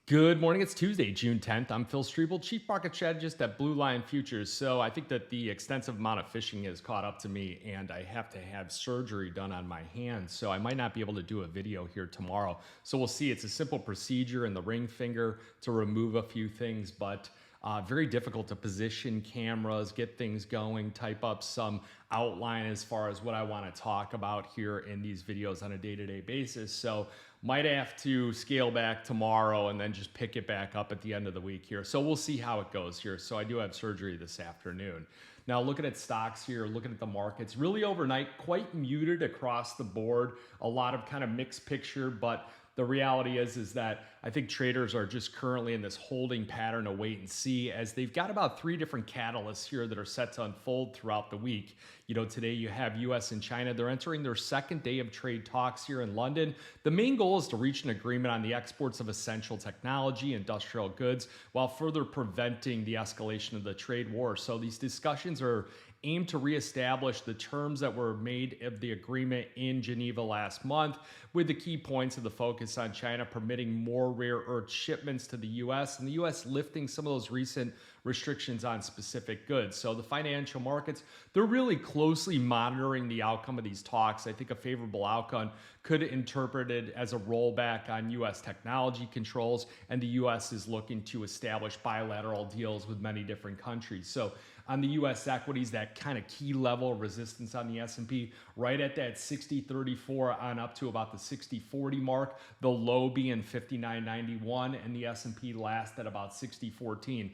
Good morning. It's Tuesday, June 10th. I'm Phil Streible, Chief Market Strategist at Blue Line Futures. So I think that the extensive amount of fishing has caught up to me, and I have to have surgery done on my hand. So I might not be able to do a video here tomorrow. So we'll see. It's a simple procedure in the ring finger to remove a few things, but very difficult to position cameras, get things going, type up some outline as far as what I want to talk about here in these videos on a day-to-day basis. So might have to scale back tomorrow and then just pick it back up at the end of the week here. So we'll see how it goes here. So I do have surgery this afternoon. Now looking at stocks here, looking at the markets, really overnight, quite muted across the board. A lot of kind of mixed picture, but the reality is that I think traders are just currently in this holding pattern of wait and see, as they've got about three different catalysts here that are set to unfold throughout the week. You know, today you have US and China. They're entering their second day of trade talks here in London. The main goal is to reach an agreement on the exports of essential technology, industrial goods, while further preventing the escalation of the trade war. So these discussions are aim to reestablish the terms that were made of the agreement in Geneva last month, with the key points of the focus on China permitting more rare earth shipments to the US and the US lifting some of those recent restrictions on specific goods. So the financial markets, they're really closely monitoring the outcome of these talks. I think a favorable outcome could interpret it as a rollback on US technology controls, and the US is looking to establish bilateral deals with many different countries. So on the US equities, that kind of key level of resistance on the S&P, right at that 60.34 on up to about the 60.40 mark, the low being 59.91, and the S&P last at about 60.14.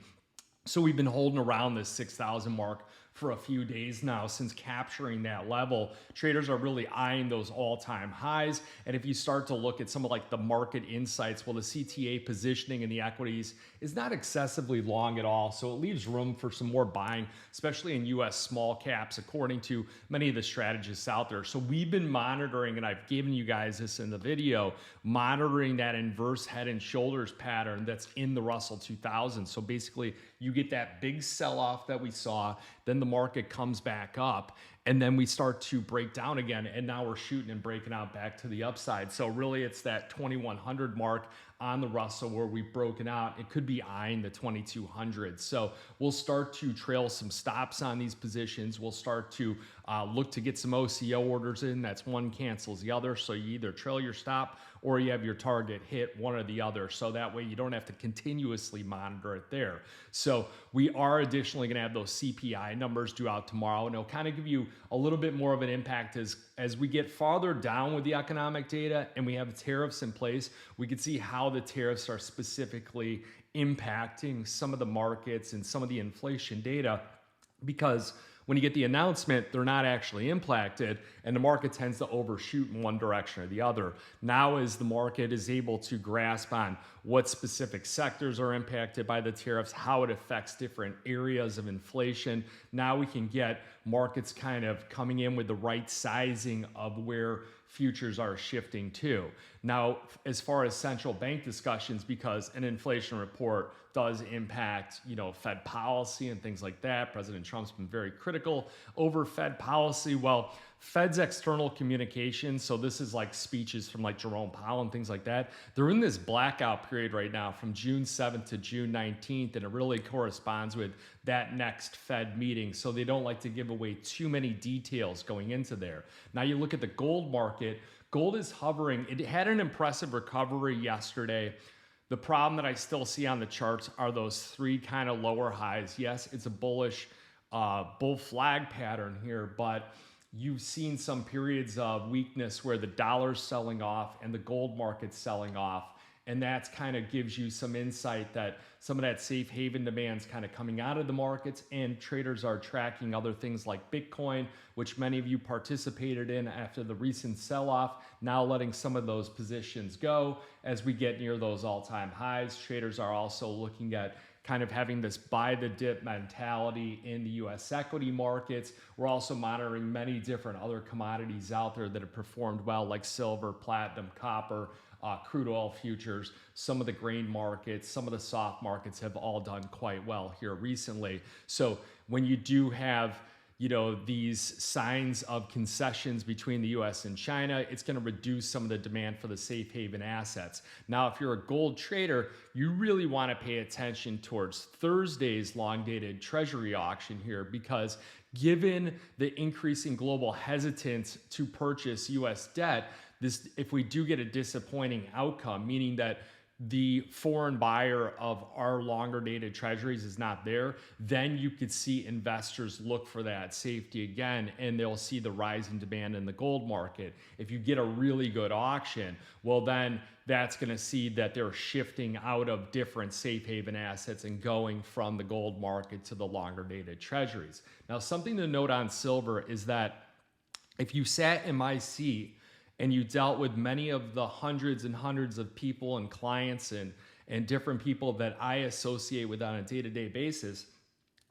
So we've been holding around this 6,000 mark for a few days now since capturing that level. Traders are really eyeing those all-time highs. And if you start to look at some of like the market insights, well, the CTA positioning in the equities is not excessively long at all. So it leaves room for some more buying, especially in US small caps, according to many of the strategists out there. So we've been monitoring, and I've given you guys this in the video, monitoring that inverse head and shoulders pattern that's in the Russell 2000. So basically you get that big sell-off that we saw, then the market comes back up, and then we start to break down again, and now we're shooting and breaking out back to the upside. So really it's that 2100 mark on the Russell where we've broken out. It could be eyeing the 2200. So we'll start to trail some stops on these positions. We'll start to look to get some OCO orders in. That's one cancels the other. So you either trail your stop or you have your target hit, one or the other. So that way you don't have to continuously monitor it there. So we are additionally going to have those CPI numbers due out tomorrow, and it'll kind of give you a little bit more of an impact as we get farther down with the economic data and we have tariffs in place. We can see how the tariffs are specifically impacting some of the markets and some of the inflation data, because when you get the announcement, they're not actually impacted, and the market tends to overshoot in one direction or the other. Now, as the market is able to grasp on what specific sectors are impacted by the tariffs, how it affects different areas of inflation, now we can get markets kind of coming in with the right sizing of where futures are shifting to. Now, as far as central bank discussions, because an inflation report does impact, Fed policy and things like that. President Trump's been very critical over Fed policy. Well, Fed's external communications, so this is like speeches from like Jerome Powell and things like that, they're in this blackout period right now from June 7th to June 19th, and it really corresponds with that next Fed meeting. So they don't like to give away too many details going into there. Now you look at the gold market, gold is hovering. It had an impressive recovery yesterday. The problem that I still see on the charts are those three kind of lower highs. Yes, it's a bullish bull flag pattern here, but you've seen some periods of weakness where the dollar's selling off and the gold market's selling off. And that's kind of gives you some insight that some of that safe haven demand's kind of coming out of the markets, and traders are tracking other things like Bitcoin, which many of you participated in after the recent sell-off, now letting some of those positions go as we get near those all-time highs. Traders are also looking at kind of having this buy the dip mentality in the US equity markets. We're also monitoring many different other commodities out there that have performed well, like silver, platinum, copper, crude oil futures. Some of the grain markets, some of the soft markets have all done quite well here recently. So when you do have these signs of concessions between the US and China, it's going to reduce some of the demand for the safe haven assets. Now, if you're a gold trader, you really want to pay attention towards Thursday's long dated treasury auction here, because given the increasing global hesitance to purchase US debt, if we do get a disappointing outcome, meaning that the foreign buyer of our longer dated treasuries is not there, then you could see investors look for that safety again, and they'll see the rise in demand in the gold market. If you get a really good auction, well, then that's going to see that they're shifting out of different safe haven assets and going from the gold market to the longer dated treasuries. Now, something to note on silver is that if you sat in my seat and you dealt with many of the hundreds and hundreds of people and clients and different people that I associate with on a day-to-day basis,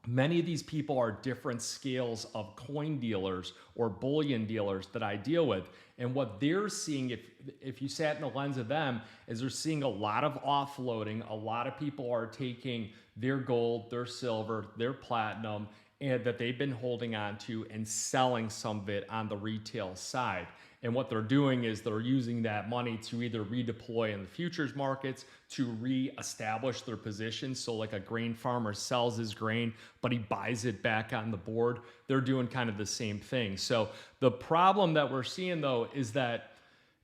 many of these people are different scales of coin dealers or bullion dealers that I deal with. And what they're seeing, if you sat in the lens of them, is they're seeing a lot of offloading. A lot of people are taking their gold, their silver, their platinum, and that they've been holding on to and selling some of it on the retail side. And what they're doing is they're using that money to either redeploy in the futures markets, to reestablish their positions. So like a grain farmer sells his grain, but he buys it back on the board. They're doing kind of the same thing. So the problem that we're seeing though is that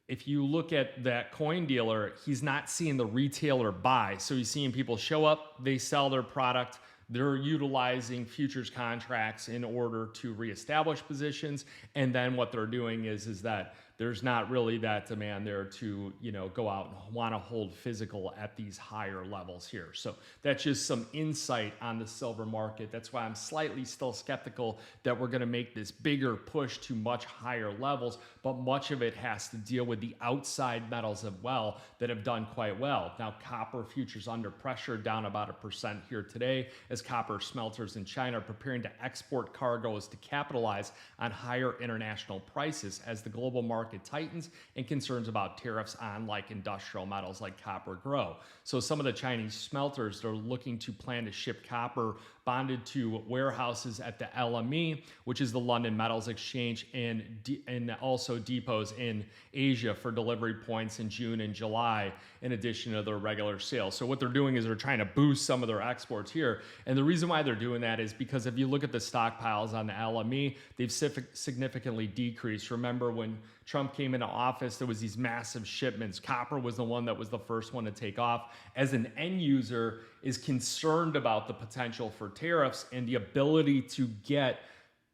if you look at that coin dealer, he's not seeing the retailer buy. So he's seeing people show up, they sell their product, they're utilizing futures contracts in order to reestablish positions. And then what they're doing is that there's not really that demand there to, go out and want to hold physical at these higher levels here. So that's just some insight on the silver market. That's why I'm slightly still skeptical that we're going to make this bigger push to much higher levels, but much of it has to deal with the outside metals as well that have done quite well. Now, copper futures under pressure, down about 1% here today, as copper smelters in China are preparing to export cargoes to capitalize on higher international prices as the global market tightens and concerns about tariffs on like industrial metals like copper grow. So some of the Chinese smelters are looking to plan to ship copper bonded to warehouses at the LME, which is the London Metals Exchange, and also depots in Asia for delivery points in June and July, in addition to their regular sales. So what they're doing is they're trying to boost some of their exports here. And the reason why they're doing that is because if you look at the stockpiles on the LME, they've significantly decreased. Remember when Trump came into office, there was these massive shipments. Copper was the one that was the first one to take off. As an end user is concerned about the potential for tariffs and the ability to get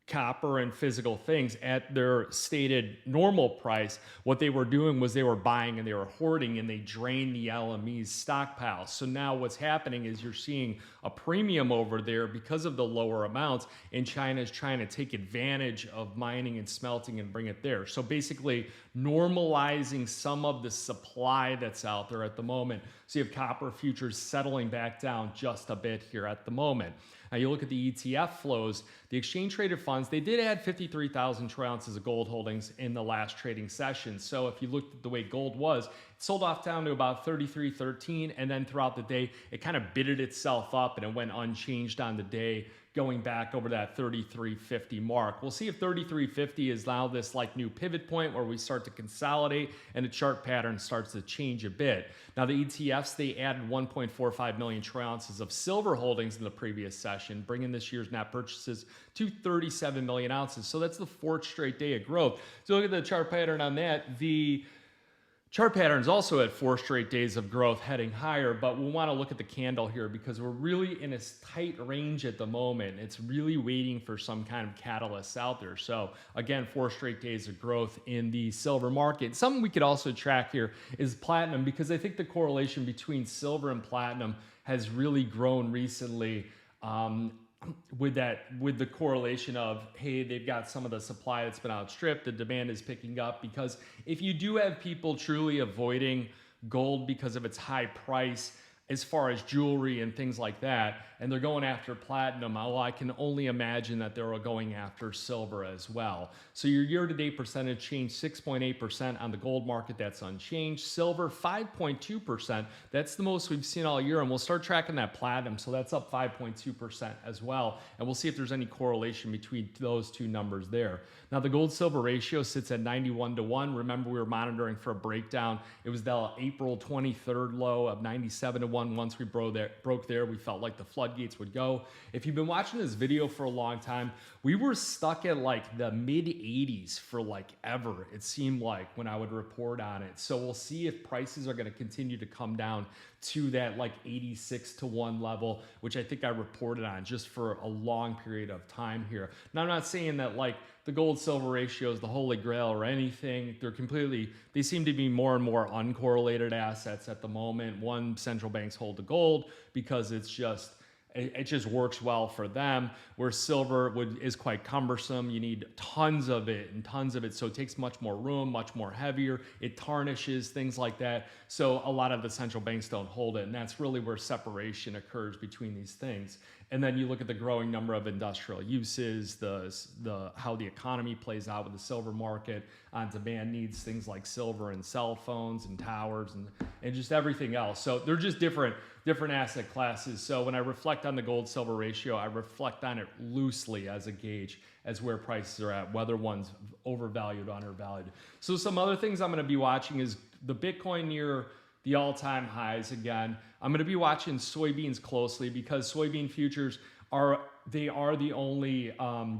copper and physical things at their stated normal price, what they were doing was they were buying and they were hoarding, and they drained the LME's stockpiles. So now what's happening is you're seeing a premium over there because of the lower amounts, and China's trying to take advantage of mining and smelting and bring it there. So basically normalizing some of the supply that's out there at the moment. So you have copper futures settling back down just a bit here at the moment. Now you look at the ETF flows, the exchange traded funds, they did add 53,000 troy ounces of gold holdings in the last trading session. So if you looked at the way gold was, it sold off down to about 33.13, and then throughout the day, it kind of bidded itself up and it went unchanged on the day, going back over that 33.50 mark. We'll see if 33.50 is now this like new pivot point where we start to consolidate and the chart pattern starts to change a bit. Now the ETFs, they added 1.45 million troy ounces of silver holdings in the previous session, bringing this year's net purchases to 37 million ounces. So that's the fourth straight day of growth. So look at the chart pattern on that. The chart pattern is also at 4 straight days of growth heading higher, but we want to look at the candle here because we're really in a tight range at the moment. It's really waiting for some kind of catalyst out there. So again, 4 straight days of growth in the silver market. Something we could also track here is platinum, because I think the correlation between silver and platinum has really grown recently. With the correlation of, hey, they've got some of the supply that's been outstripped, the demand is picking up, because if you do have people truly avoiding gold because of its high price, as far as jewelry and things like that, and they're going after platinum. Well, I can only imagine that they're going after silver as well. So your year-to-date percentage change 6.8% on the gold market. That's unchanged. Silver 5.2%. That's the most we've seen all year, and we'll start tracking that platinum. So that's up 5.2% as well, and we'll see if there's any correlation between those two numbers there. Now the gold-silver ratio sits at 91-1. Remember, we were monitoring for a breakdown. It was the April 23rd low of 97-1. Once we broke there, we felt like the floodgates would go. If you've been watching this video for a long time, we were stuck at like the mid 80s for like ever, it seemed like, when I would report on it. So we'll see if prices are going to continue to come down to that like 86-1 level, which I think I reported on just for a long period of time here. Now, I'm not saying that like the gold silver ratio is the holy grail or anything. They seem to be more and more uncorrelated assets at the moment. One, central banks hold the gold because it just works well for them, where silver is quite cumbersome. You need tons of it, so it takes much more room, much more heavier. It tarnishes, things like that. So a lot of the central banks don't hold it, and that's really where separation occurs between these things. And then you look at the growing number of industrial uses, how the economy plays out with the silver market on demand needs, things like silver and cell phones and towers and just everything else. So they're just different asset classes. So when I reflect on the gold silver ratio, I reflect on it loosely as a gauge as where prices are at, whether one's overvalued or undervalued. So some other things I'm going to be watching is the Bitcoin near the all-time highs again. I'm going to be watching soybeans closely because soybean futures are the only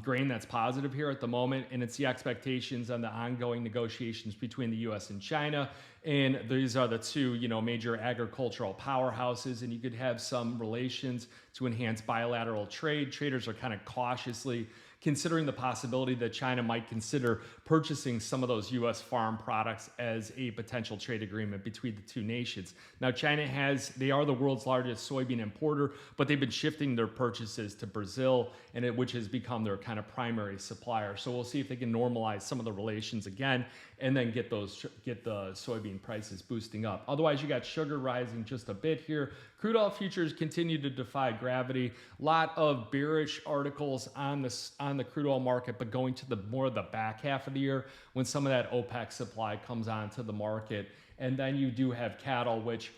grain that's positive here at the moment, and it's the expectations on the ongoing negotiations between the U.S. and China. And these are the two, major agricultural powerhouses, and you could have some relations to enhance bilateral trade. Traders are kind of cautiously considering the possibility that China might consider purchasing some of those U.S. farm products as a potential trade agreement between the two nations. Now, they are the world's largest soybean importer, but they've been shifting their purchases to Brazil, which has become their kind of primary supplier. So we'll see if they can normalize some of the relations again, and then get the soybean prices boosting up. Otherwise, you got sugar rising just a bit here. Crude oil futures continue to defy gravity. A lot of bearish articles on the crude oil market, but going to the back half of the year when some of that OPEC supply comes onto the market. And then you do have cattle, which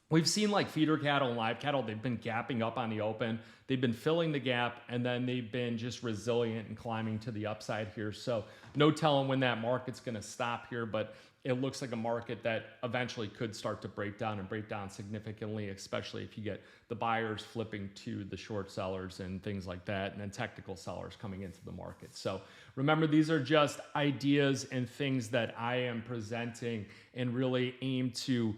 we've seen like feeder cattle and live cattle. They've been gapping up on the open. They've been filling the gap, and then they've been just resilient and climbing to the upside here. So no telling when that market's going to stop here, but it looks like a market that eventually could start to break down significantly, especially if you get the buyers flipping to the short sellers and things like that, and then technical sellers coming into the market. So remember, these are just ideas and things that I am presenting and really aim to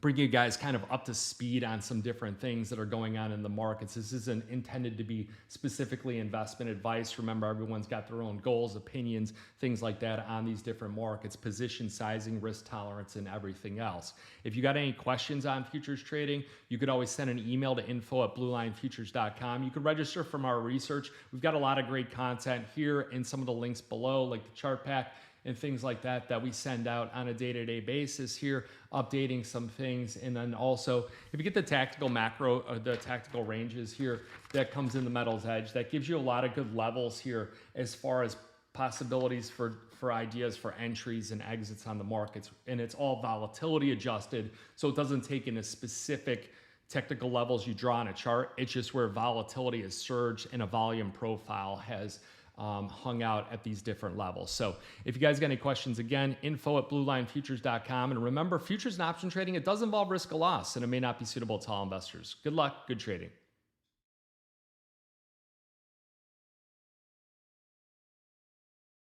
bring you guys kind of up to speed on some different things that are going on in the markets. This isn't intended to be specifically investment advice. Remember, everyone's got their own goals, opinions, things like that on these different markets, position sizing, risk tolerance, and everything else. If you got any questions on futures trading, you could always send an email to info@bluelinefutures.com. You could register from our research. We've got a lot of great content here in some of the links below, like the chart pack and things like that we send out on a day-to-day basis here, updating some things. And then also, if you get the tactical macro, or the tactical ranges here, that comes in the Metals Edge. That gives you a lot of good levels here as far as possibilities for ideas for entries and exits on the markets. And it's all volatility adjusted, so it doesn't take in a specific technical levels you draw on a chart. It's just where volatility has surged and a volume profile has hung out at these different levels. So if you guys got any questions, again, info@bluelinefutures.com. And remember, futures and option trading, it does involve risk of loss, and it may not be suitable to all investors. Good luck, good trading.